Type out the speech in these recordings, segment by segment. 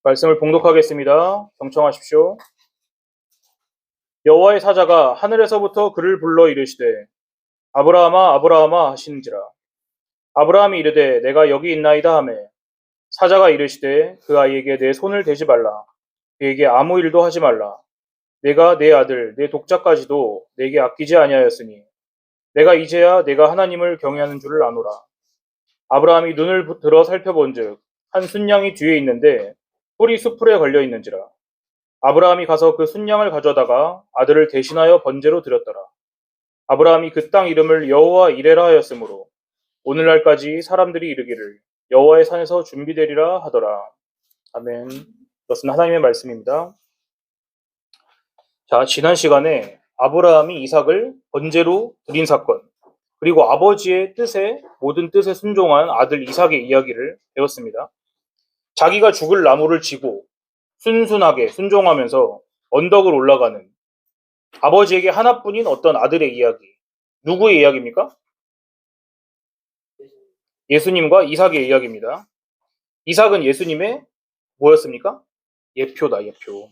말씀을 봉독하겠습니다. 경청하십시오. 여호와의 사자가 하늘에서부터 그를 불러 이르시되 아브라함아 아브라함아 하시는지라. 아브라함이 이르되 내가 여기 있나이다 하매 사자가 이르시되 그 아이에게 내 손을 대지 말라. 그에게 아무 일도 하지 말라. 내가 내 아들 내 독자까지도 내게 아끼지 아니하였으니 내가 이제야 내가 하나님을 경외하는 줄을 아노라. 아브라함이 눈을 들어 살펴본즉 한 순양이 뒤에 있는데 뿔이 숯불에 걸려 있는지라. 아브라함이 가서 그 순양을 가져다가 아들을 대신하여 번제로 드렸더라. 아브라함이 그 땅 이름을 여호와 이레라 하였으므로 오늘날까지 사람들이 이르기를 여호와의 산에서 준비되리라 하더라. 아멘. 이것은 하나님의 말씀입니다. 자, 지난 시간에 아브라함이 이삭을 번제로 드린 사건, 그리고 아버지의 뜻에 모든 뜻에 순종한 아들 이삭의 이야기를 배웠습니다. 자기가 죽을 나무를 지고 순순하게 순종하면서 언덕을 올라가는 아버지에게 하나뿐인 어떤 아들의 이야기. 누구의 이야기입니까? 예수님과 이삭의 이야기입니다. 이삭은 예수님의 뭐였습니까? 예표다, 예표.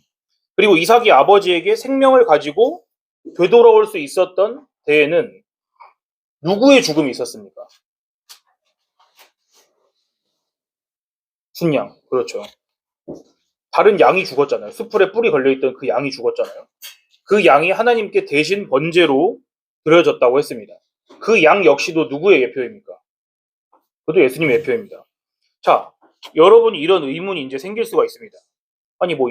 그리고 이삭이 아버지에게 생명을 가지고 되돌아올 수 있었던 때에는 누구의 죽음이 있었습니까? 순양. 그렇죠. 다른 양이 죽었잖아요. 숯불에 뿔이 걸려있던 그 양이 죽었잖아요. 그 양이 하나님께 대신 번제로 드려졌다고 했습니다. 그 양 역시도 누구의 예표입니까? 그것도 예수님의 예표입니다. 자, 여러분이 이런 의문이 이제 생길 수가 있습니다. 아니 뭐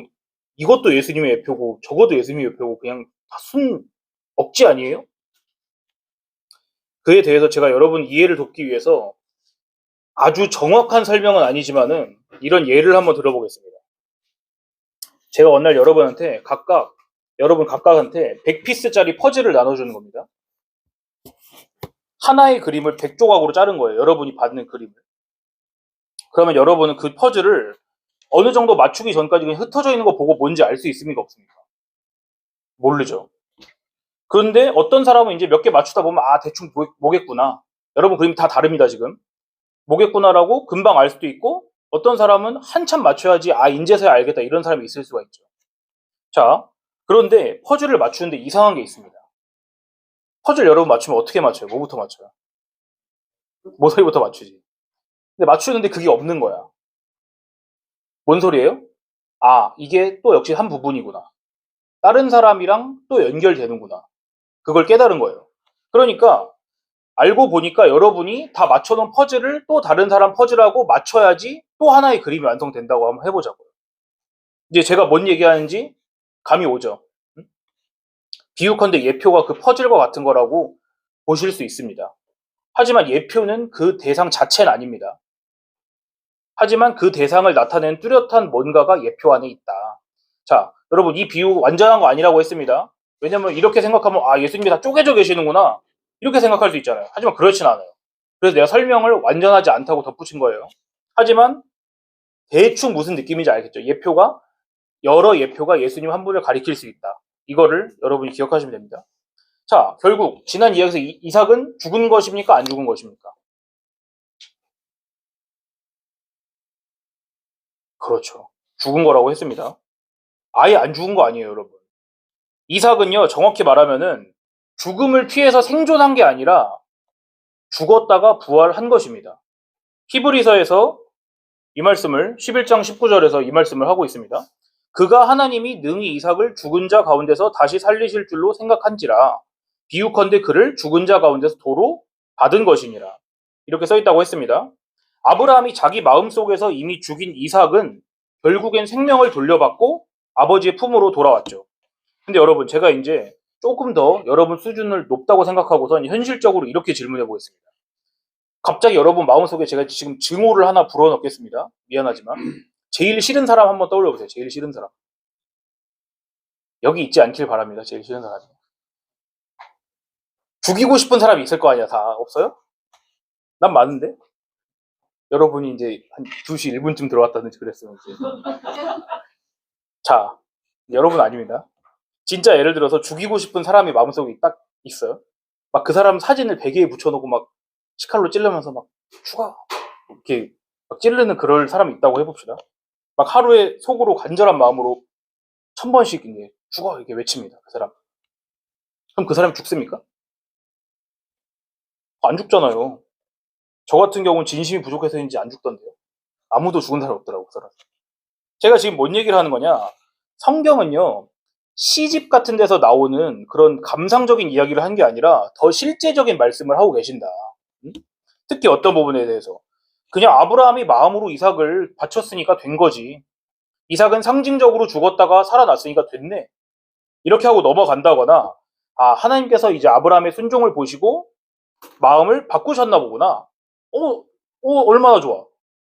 이것도 예수님의 예표고 저것도 예수님의 예표고 그냥 다 억지 아니에요? 그에 대해서 제가 여러분 이해를 돕기 위해서 아주 정확한 설명은 아니지만은 이런 예를 한번 들어보겠습니다. 제가 어느 날 여러분 각각한테 100피스짜리 퍼즐을 나눠주는 겁니다. 하나의 그림을 100조각으로 자른 거예요. 여러분이 받는 그림을. 그러면 여러분은 그 퍼즐을 어느 정도 맞추기 전까지 그냥 흩어져 있는 거 보고 뭔지 알 수 있습니까? 없습니까? 모르죠. 그런데 어떤 사람은 이제 몇 개 맞추다 보면 대충 뭐겠구나. 여러분 그림이 다 다릅니다, 지금. 뭐겠구나라고 금방 알 수도 있고 어떤 사람은 한참 맞춰야지 인제서야 알겠다 이런 사람이 있을 수가 있죠. 자, 그런데 퍼즐을 맞추는데 이상한 게 있습니다. 퍼즐 여러분 맞추면 어떻게 맞춰요? 뭐부터 맞춰요? 모서리부터 맞추지. 근데 맞추는데 그게 없는 거야. 뭔 소리예요? 이게 또 역시 한 부분이구나. 다른 사람이랑 또 연결되는구나. 그걸 깨달은 거예요. 그러니까 알고 보니까 여러분이 다 맞춰놓은 퍼즐을 또 다른 사람 퍼즐하고 맞춰야지 또 하나의 그림이 완성된다고 한번 해보자고요. 이제 제가 뭔 얘기하는지 감이 오죠. 비유컨대 예표가 그 퍼즐과 같은 거라고 보실 수 있습니다. 하지만 예표는 그 대상 자체는 아닙니다. 하지만 그 대상을 나타내는 뚜렷한 뭔가가 예표 안에 있다. 자, 여러분 이 비유 완전한 거 아니라고 했습니다. 왜냐면 이렇게 생각하면 예수님이 다 쪼개져 계시는구나 이렇게 생각할 수 있잖아요. 하지만 그렇진 않아요. 그래서 내가 설명을 완전하지 않다고 덧붙인 거예요. 하지만 대충 무슨 느낌인지 알겠죠. 여러 예표가 예수님 한 분을 가리킬 수 있다. 이거를 여러분이 기억하시면 됩니다. 자, 결국 지난 이야기에서 이삭은 죽은 것입니까? 안 죽은 것입니까? 그렇죠. 죽은 거라고 했습니다. 아예 안 죽은 거 아니에요, 여러분. 이삭은요, 정확히 말하면은 죽음을 피해서 생존한 게 아니라 죽었다가 부활한 것입니다. 히브리서에서 이 말씀을 11장 19절에서 이 말씀을 하고 있습니다. 그가 하나님이 능히 이삭을 죽은 자 가운데서 다시 살리실 줄로 생각한지라 비유컨대 그를 죽은 자 가운데서 도로 받은 것이니라. 이렇게 써 있다고 했습니다. 아브라함이 자기 마음속에서 이미 죽인 이삭은 결국엔 생명을 돌려받고 아버지의 품으로 돌아왔죠. 근데 여러분 제가 이제 조금 더 여러분 수준을 높다고 생각하고선 현실적으로 이렇게 질문해 보겠습니다. 갑자기 여러분 마음속에 제가 지금 증오를 하나 불어넣겠습니다. 미안하지만 제일 싫은 사람 한번 떠올려 보세요. 제일 싫은 사람. 여기 있지 않길 바랍니다. 제일 싫은 사람이. 죽이고 싶은 사람이 있을 거 아니야. 다 없어요? 난 많은데. 여러분이 이제 한 2시 1분쯤 들어왔다든지 그랬으면 이제. 자, 여러분 아닙니다. 진짜 예를 들어서 죽이고 싶은 사람이 마음속에 딱 있어요. 막 그 사람 사진을 베개에 붙여놓고 막 식칼로 찌르면서 막 죽어 이렇게 막 찌르는 그럴 사람이 있다고 해봅시다. 막 하루에 속으로 간절한 마음으로 1000번씩 이제 죽어 이렇게 외칩니다. 그 사람. 그럼 그 사람이 죽습니까? 안 죽잖아요. 저 같은 경우는 진심이 부족해서인지 안 죽던데요. 아무도 죽은 사람 없더라고, 그 사람. 제가 지금 뭔 얘기를 하는 거냐? 성경은요, 시집 같은 데서 나오는 그런 감상적인 이야기를 한 게 아니라 더 실제적인 말씀을 하고 계신다. 특히 어떤 부분에 대해서. 그냥 아브라함이 마음으로 이삭을 바쳤으니까 된 거지. 이삭은 상징적으로 죽었다가 살아났으니까 됐네. 이렇게 하고 넘어간다거나, 아, 하나님께서 이제 아브라함의 순종을 보시고 마음을 바꾸셨나 보구나. 얼마나 좋아.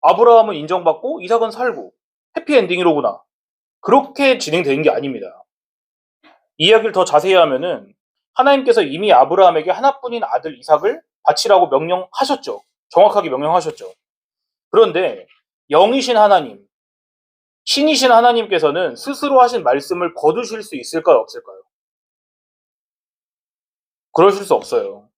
아브라함은 인정받고 이삭은 살고 해피엔딩이로구나. 그렇게 진행되는 게 아닙니다. 이야기를 더 자세히 하면은 하나님께서 이미 아브라함에게 하나뿐인 아들 이삭을 바치라고 명령하셨죠. 정확하게 명령하셨죠. 그런데 영이신 하나님, 신이신 하나님께서는 스스로 하신 말씀을 거두실 수 있을까요? 없을까요? 그러실 수 없어요.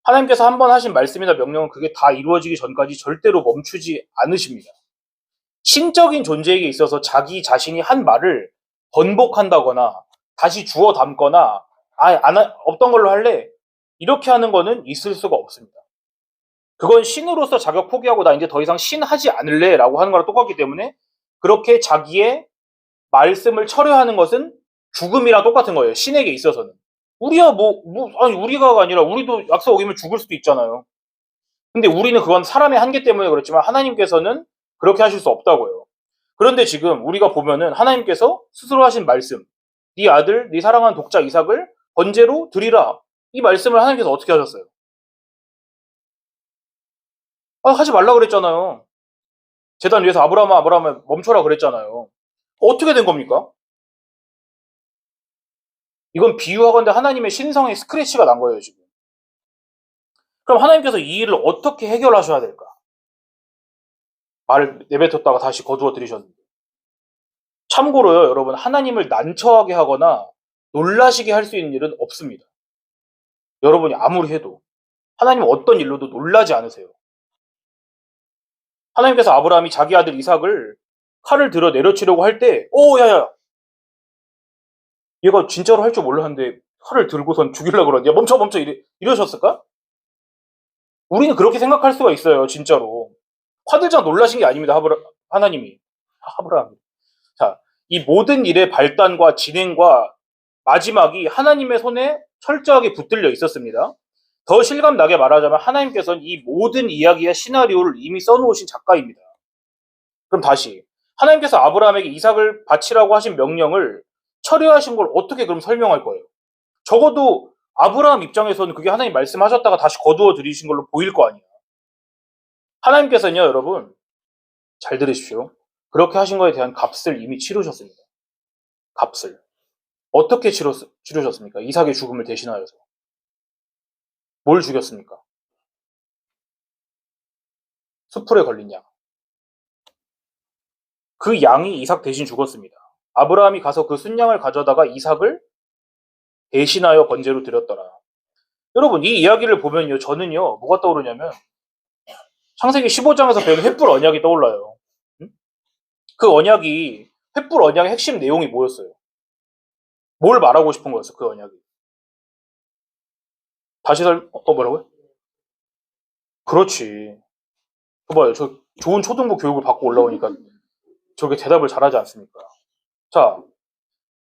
하나님께서 한 번 하신 말씀이나 명령은 그게 다 이루어지기 전까지 절대로 멈추지 않으십니다. 신적인 존재에게 있어서 자기 자신이 한 말을 번복한다거나 다시 주워 담거나 없던 걸로 할래? 이렇게 하는 거는 있을 수가 없습니다. 그건 신으로서 자격 포기하고 나 이제 더 이상 신 하지 않을래 라고 하는 거랑 똑같기 때문에 그렇게 자기의 말씀을 철회하는 것은 죽음이랑 똑같은 거예요. 신에게 있어서는. 우리야 아니 우리가 아니라 우리도 약속 어기면 죽을 수도 있잖아요. 근데 우리는 그건 사람의 한계 때문에 그렇지만 하나님께서는 그렇게 하실 수 없다고요. 그런데 지금 우리가 보면은 하나님께서 스스로 하신 말씀, 네 아들, 네 사랑하는 독자 이삭을 번제로 드리라. 이 말씀을 하나님께서 어떻게 하셨어요? 하지 말라 그랬잖아요. 제단 위에서 아브라함아 멈춰라 그랬잖아요. 어떻게 된 겁니까? 이건 비유하건대 하나님의 신성의 스크래치가 난 거예요, 지금. 그럼 하나님께서 이 일을 어떻게 해결하셔야 될까? 말을 내뱉었다가 다시 거두어 들이셨는데. 참고로요, 여러분, 하나님을 난처하게 하거나 놀라시게 할 수 있는 일은 없습니다. 여러분이 아무리 해도. 하나님은 어떤 일로도 놀라지 않으세요. 하나님께서 아브라함이 자기 아들 이삭을 칼을 들어 내려치려고 할 때, 야야, 얘가 진짜로 할 줄 몰랐는데 칼을 들고선 죽이려고 그러는데, 멈춰, 이러셨을까? 우리는 그렇게 생각할 수가 있어요, 진짜로. 화들짝 놀라신 게 아닙니다, 하나님이. 아브라함. 자, 이 모든 일의 발단과 진행과 마지막이 하나님의 손에 철저하게 붙들려 있었습니다. 더 실감나게 말하자면 하나님께서는 이 모든 이야기의 시나리오를 이미 써놓으신 작가입니다. 그럼 다시 하나님께서 아브라함에게 이삭을 바치라고 하신 명령을 처리하신 걸 어떻게 그럼 설명할 거예요? 적어도 아브라함 입장에서는 그게 하나님 말씀하셨다가 다시 거두어 들이신 걸로 보일 거 아니에요. 하나님께서는요, 여러분, 잘 들으십시오. 그렇게 하신 거에 대한 값을 이미 치르셨습니다. 값을. 어떻게 치르셨습니까? 이삭의 죽음을 대신하여서. 뭘 죽였습니까? 수풀에 걸린 양. 그 양이 이삭 대신 죽었습니다. 아브라함이 가서 그 순양을 가져다가 이삭을 대신하여 번제로 드렸더라. 여러분, 이 이야기를 보면요, 저는요, 뭐가 떠오르냐면, 창세기 15장에서 배운 횃불 언약이 떠올라요. 그 언약이, 횃불 언약의 핵심 내용이 뭐였어요? 뭘 말하고 싶은 거였어, 그 언약이? 다시 뭐라고요? 그렇지. 봐봐요. 저 좋은 초등부 교육을 받고 올라오니까 저렇게 대답을 잘하지 않습니까? 자,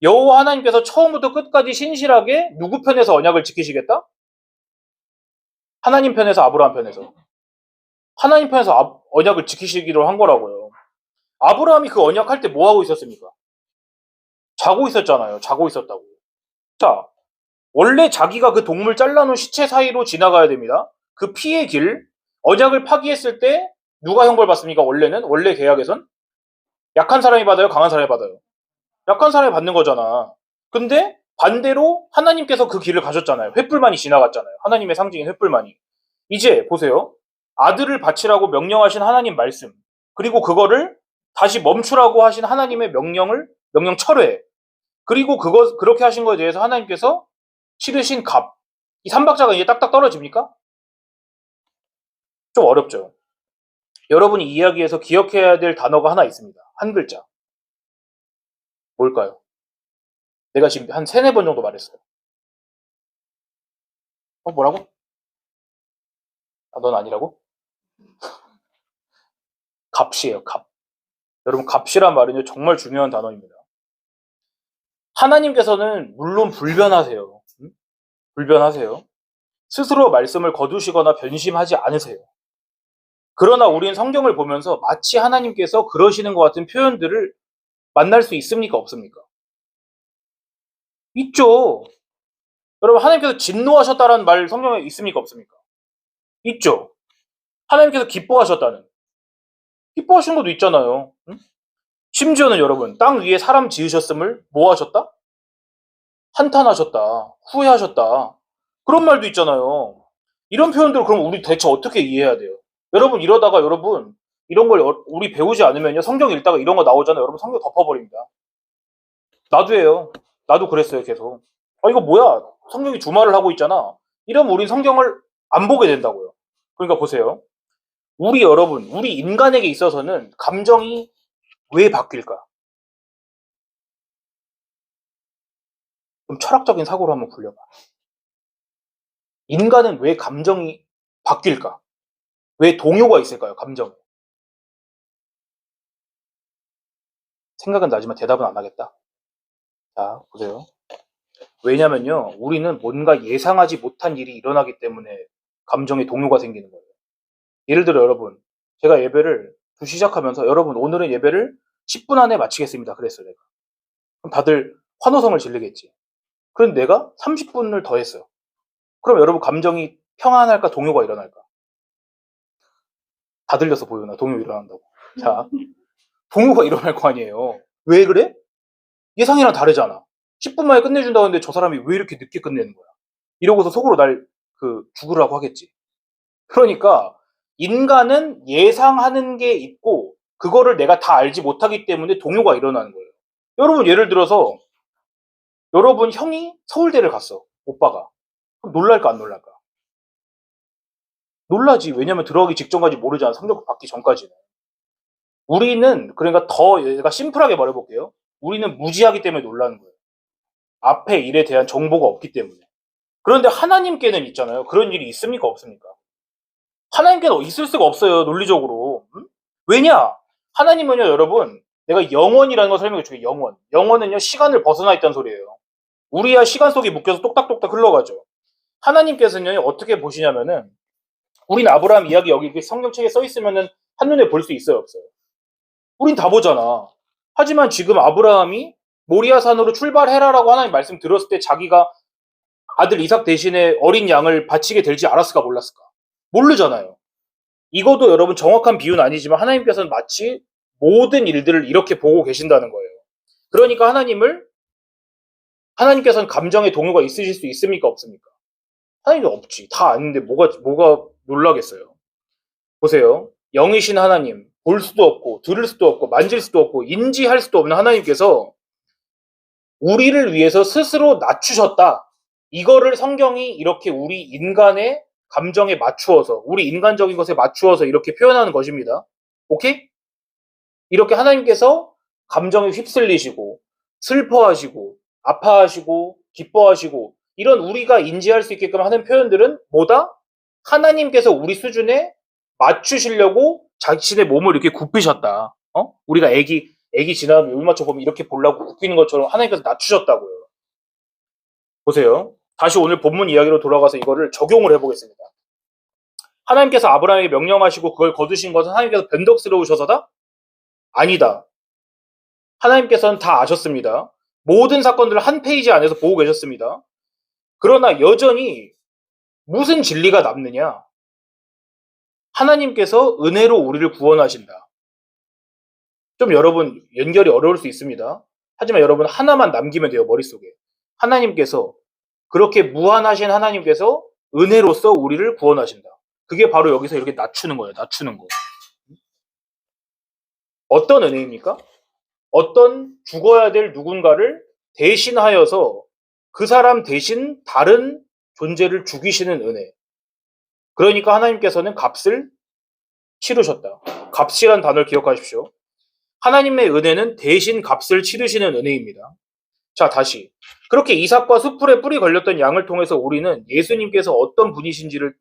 여호와 하나님께서 처음부터 끝까지 신실하게 누구 편에서 언약을 지키시겠다? 하나님 편에서 아브라함 편에서. 하나님 편에서 언약을 지키시기로 한 거라고요. 아브라함이 그 언약 할 때 뭐 하고 있었습니까? 자고 있었잖아요. 자고 있었다고. 자, 원래 자기가 그 동물 잘라놓은 시체 사이로 지나가야 됩니다. 그 피의 길, 언약을 파기했을 때 누가 형벌 받습니까? 원래 계약에선 약한 사람이 받아요, 강한 사람이 받아요. 약한 사람이 받는 거잖아. 근데 반대로 하나님께서 그 길을 가셨잖아요. 횃불만이 지나갔잖아요. 하나님의 상징인 횃불만이. 이제 보세요. 아들을 바치라고 명령하신 하나님 말씀, 그리고 그거를 다시 멈추라고 하신 하나님의 명령 철회, 그리고 그렇게 하신 거에 대해서 하나님께서 치르신 값. 이 삼박자가 이제 딱딱 떨어집니까? 좀 어렵죠. 여러분이 이 이야기에서 기억해야 될 단어가 하나 있습니다. 한 글자. 뭘까요? 내가 지금 한 3-4번 정도 말했어요. 뭐라고? 넌 아니라고? 값이에요, 값. 여러분, 값이란 말은요, 정말 중요한 단어입니다. 하나님께서는 물론 불변하세요. 불변하세요. 스스로 말씀을 거두시거나 변심하지 않으세요. 그러나 우리는 성경을 보면서 마치 하나님께서 그러시는 것 같은 표현들을 만날 수 있습니까? 없습니까? 있죠. 여러분, 하나님께서 진노하셨다라는 말 성경에 있습니까? 없습니까? 있죠. 하나님께서 기뻐하셨다는. 기뻐하신 것도 있잖아요. 응? 심지어는 여러분, 땅 위에 사람 지으셨음을 뭐 하셨다? 한탄하셨다. 후회하셨다. 그런 말도 있잖아요. 이런 표현들을 그럼 우리 대체 어떻게 이해해야 돼요? 여러분, 이러다가 여러분, 이런 걸 우리 배우지 않으면요. 성경 읽다가 이런 거 나오잖아요. 여러분, 성경 덮어버립니다. 나도 해요. 나도 그랬어요, 계속. 이거 뭐야? 성경이 주말을 하고 있잖아. 이러면 우린 성경을 안 보게 된다고요. 그러니까 보세요. 여러분, 우리 인간에게 있어서는 감정이 왜 바뀔까? 좀 철학적인 사고로 한번 굴려봐. 인간은 왜 감정이 바뀔까? 왜 동요가 있을까요, 감정에? 생각은 나지만 대답은 안 하겠다. 자, 보세요. 왜냐면요, 우리는 뭔가 예상하지 못한 일이 일어나기 때문에 감정의 동요가 생기는 거예요. 예를 들어 여러분, 제가 예배를 시작하면서 여러분, 오늘은 예배를 10분 안에 마치겠습니다. 그랬어요, 내가. 그럼 다들 환호성을 지르겠지. 그런데 내가 30분을 더 했어요. 그럼 여러분, 감정이 평안할까, 동요가 일어날까? 다 들려서 보여나, 동요 일어난다고. 자, 동요가 일어날 거 아니에요. 왜 그래? 예상이랑 다르잖아. 10분 만에 끝내준다고 했는데 저 사람이 왜 이렇게 늦게 끝내는 거야? 이러고서 속으로 날 죽으라고 하겠지. 그러니까 인간은 예상하는 게 있고 그거를 내가 다 알지 못하기 때문에 동요가 일어나는 거예요. 여러분, 예를 들어서 여러분 형이 서울대를 갔어. 오빠가. 그럼 놀랄까 안 놀랄까? 놀라지. 왜냐면 들어가기 직전까지 모르잖아. 성적 받기 전까지는. 우리는 그러니까 더 내가 심플하게 말해볼게요. 우리는 무지하기 때문에 놀라는 거예요. 앞에 일에 대한 정보가 없기 때문에. 그런데 하나님께는 있잖아요. 그런 일이 있습니까? 없습니까? 하나님께는 있을 수가 없어요. 논리적으로. 왜냐? 하나님은요, 여러분, 내가 영원이라는 걸 설명해 줄게요. 영원. 영원은요, 시간을 벗어나 있다는 소리예요. 우리야 시간 속에 묶여서 똑딱똑딱 흘러가죠. 하나님께서는요, 어떻게 보시냐면은, 우린 아브라함 이야기 여기 성경책에 써 있으면은 한눈에 볼 수 있어요, 없어요? 우린 다 보잖아. 하지만 지금 아브라함이 모리아산으로 출발해라라고 하나님 말씀 들었을 때 자기가 아들 이삭 대신에 어린 양을 바치게 될지 알았을까 몰랐을까? 모르잖아요. 이것도 여러분 정확한 비유는 아니지만 하나님께서는 마치 모든 일들을 이렇게 보고 계신다는 거예요. 그러니까 하나님께서는 감정의 동요가 있으실 수 있습니까? 없습니까? 하나님이 없지. 다 아는데 뭐가 놀라겠어요. 보세요. 영이신 하나님, 볼 수도 없고, 들을 수도 없고, 만질 수도 없고, 인지할 수도 없는 하나님께서 우리를 위해서 스스로 낮추셨다. 이거를 성경이 이렇게 우리 인간의 감정에 맞추어서, 우리 인간적인 것에 맞추어서 이렇게 표현하는 것입니다. 오케이? 이렇게 하나님께서 감정에 휩쓸리시고, 슬퍼하시고, 아파하시고, 기뻐하시고, 이런 우리가 인지할 수 있게끔 하는 표현들은 뭐다? 하나님께서 우리 수준에 맞추시려고 자신의 몸을 이렇게 굽히셨다. 우리가 애기 지나면 물 맞춰보면 이렇게 보려고 굽히는 것처럼 하나님께서 낮추셨다고요. 보세요. 다시 오늘 본문 이야기로 돌아가서 이거를 적용을 해보겠습니다. 하나님께서 아브라함에게 명령하시고 그걸 거두신 것은 하나님께서 변덕스러우셔서다? 아니다. 하나님께서는 다 아셨습니다. 모든 사건들을 한 페이지 안에서 보고 계셨습니다. 그러나 여전히 무슨 진리가 남느냐? 하나님께서 은혜로 우리를 구원하신다. 좀 여러분 연결이 어려울 수 있습니다. 하지만 여러분 하나만 남기면 돼요, 머릿속에. 하나님께서, 그렇게 무한하신 하나님께서 은혜로서 우리를 구원하신다. 그게 바로 여기서 이렇게 낮추는 거예요. 낮추는 거. 어떤 은혜입니까? 어떤 죽어야 될 누군가를 대신하여서 그 사람 대신 다른 존재를 죽이시는 은혜. 그러니까 하나님께서는 값을 치르셨다. 값이란 단어를 기억하십시오. 하나님의 은혜는 대신 값을 치르시는 은혜입니다. 자, 다시. 그렇게 이삭과 숫풀에 뿔이 걸렸던 양을 통해서 우리는 예수님께서 어떤 분이신지를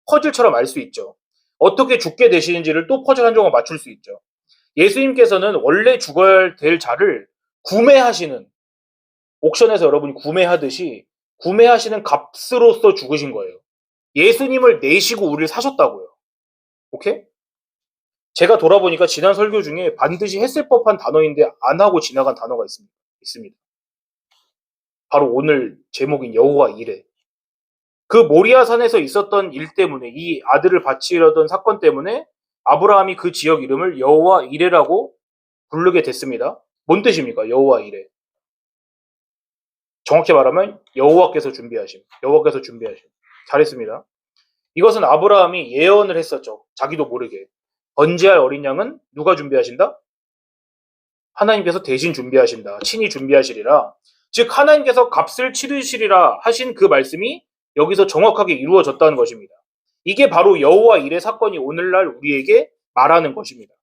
퍼즐처럼 알 수 있죠. 어떻게 죽게 되시는지를 또 퍼즐 한 조각 맞출 수 있죠. 예수님께서는 원래 죽어야 될 자를 구매하시는, 옥션에서 여러분이 구매하듯이 구매하시는 값으로서 죽으신 거예요. 예수님을 내시고 우리를 사셨다고요. 오케이? 제가 돌아보니까 지난 설교 중에 반드시 했을 법한 단어인데 안 하고 지나간 단어가 있습니다. 바로 오늘 제목인 여호와 이레. 그 모리아산에서 있었던 일 때문에, 이 아들을 바치려던 사건 때문에 아브라함이 그 지역 이름을 여호와 이레라고 부르게 됐습니다. 뭔 뜻입니까? 여호와 이레. 정확히 말하면 여호와께서 준비하심. 여호와께서 준비하심. 잘했습니다. 이것은 아브라함이 예언을 했었죠. 자기도 모르게. 번제할 어린 양은 누가 준비하신다? 하나님께서 대신 준비하신다. 친히 준비하시리라. 즉 하나님께서 값을 치르시리라 하신 그 말씀이 여기서 정확하게 이루어졌다는 것입니다. 이게 바로 여호와 이레 사건이 오늘날 우리에게 말하는 것입니다.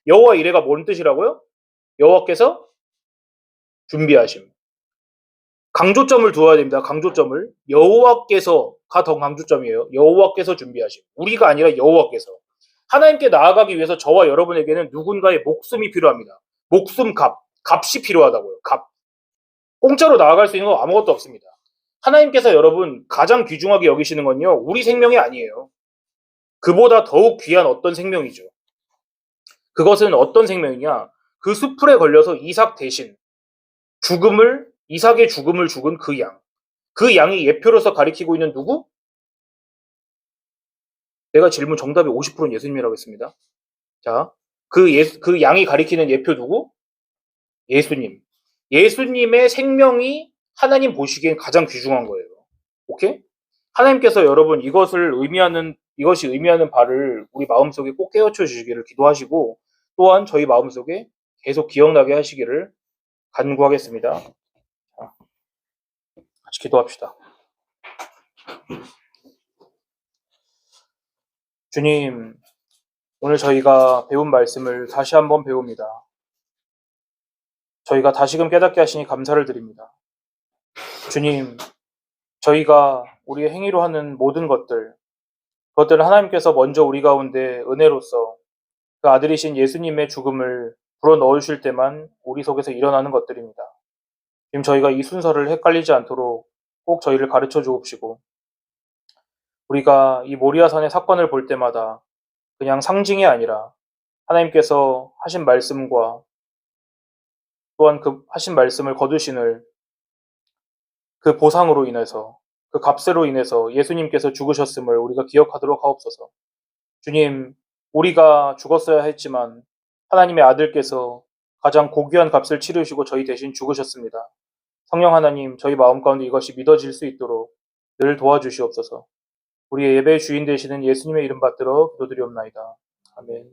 여호와 이레가 뭔 뜻이라고요? 여호와께서 준비하심. 강조점을 두어야 됩니다. 강조점을. 여호와께서가 더 강조점이에요. 여호와께서 준비하심. 우리가 아니라 여호와께서. 하나님께 나아가기 위해서 저와 여러분에게는 누군가의 목숨이 필요합니다. 목숨 값이 필요하다고요. 값. 공짜로 나아갈 수 있는 건 아무것도 없습니다. 하나님께서 여러분 가장 귀중하게 여기시는 건요. 우리 생명이 아니에요. 그보다 더욱 귀한 어떤 생명이죠. 그것은 어떤 생명이냐. 그 숲풀에 걸려서 이삭 대신 이삭의 죽음을 죽은 그 양. 그 양이 예표로서 가리키고 있는 누구? 내가 질문 정답이 50%는 예수님이라고 했습니다. 자, 그 양이 가리키는 예표 누구? 예수님. 예수님의 생명이 하나님 보시기엔 가장 귀중한 거예요. 오케이? 하나님께서 여러분 이것이 의미하는 바를 우리 마음속에 꼭 깨우쳐 주시기를 기도하시고 또한 저희 마음속에 계속 기억나게 하시기를 간구하겠습니다. 자, 같이 기도합시다. 주님, 오늘 저희가 배운 말씀을 다시 한번 배웁니다. 저희가 다시금 깨닫게 하시니 감사를 드립니다. 주님, 저희가 우리의 행위로 하는 모든 그것들은 하나님께서 먼저 우리 가운데 은혜로서 그 아들이신 예수님의 죽음을 불어넣으실 때만 우리 속에서 일어나는 것들입니다. 지금 저희가 이 순서를 헷갈리지 않도록 꼭 저희를 가르쳐 주옵시고 우리가 이 모리아산의 사건을 볼 때마다 그냥 상징이 아니라 하나님께서 하신 말씀과 또한 그 하신 말씀을 거두시는 그 보상으로 인해서 그 값으로 인해서 예수님께서 죽으셨음을 우리가 기억하도록 하옵소서. 주님, 우리가 죽었어야 했지만 하나님의 아들께서 가장 고귀한 값을 치르시고 저희 대신 죽으셨습니다. 성령 하나님, 저희 마음 가운데 이것이 믿어질 수 있도록 늘 도와주시옵소서. 우리의 예배의 주인 되시는 예수님의 이름 받들어 기도드리옵나이다. 아멘.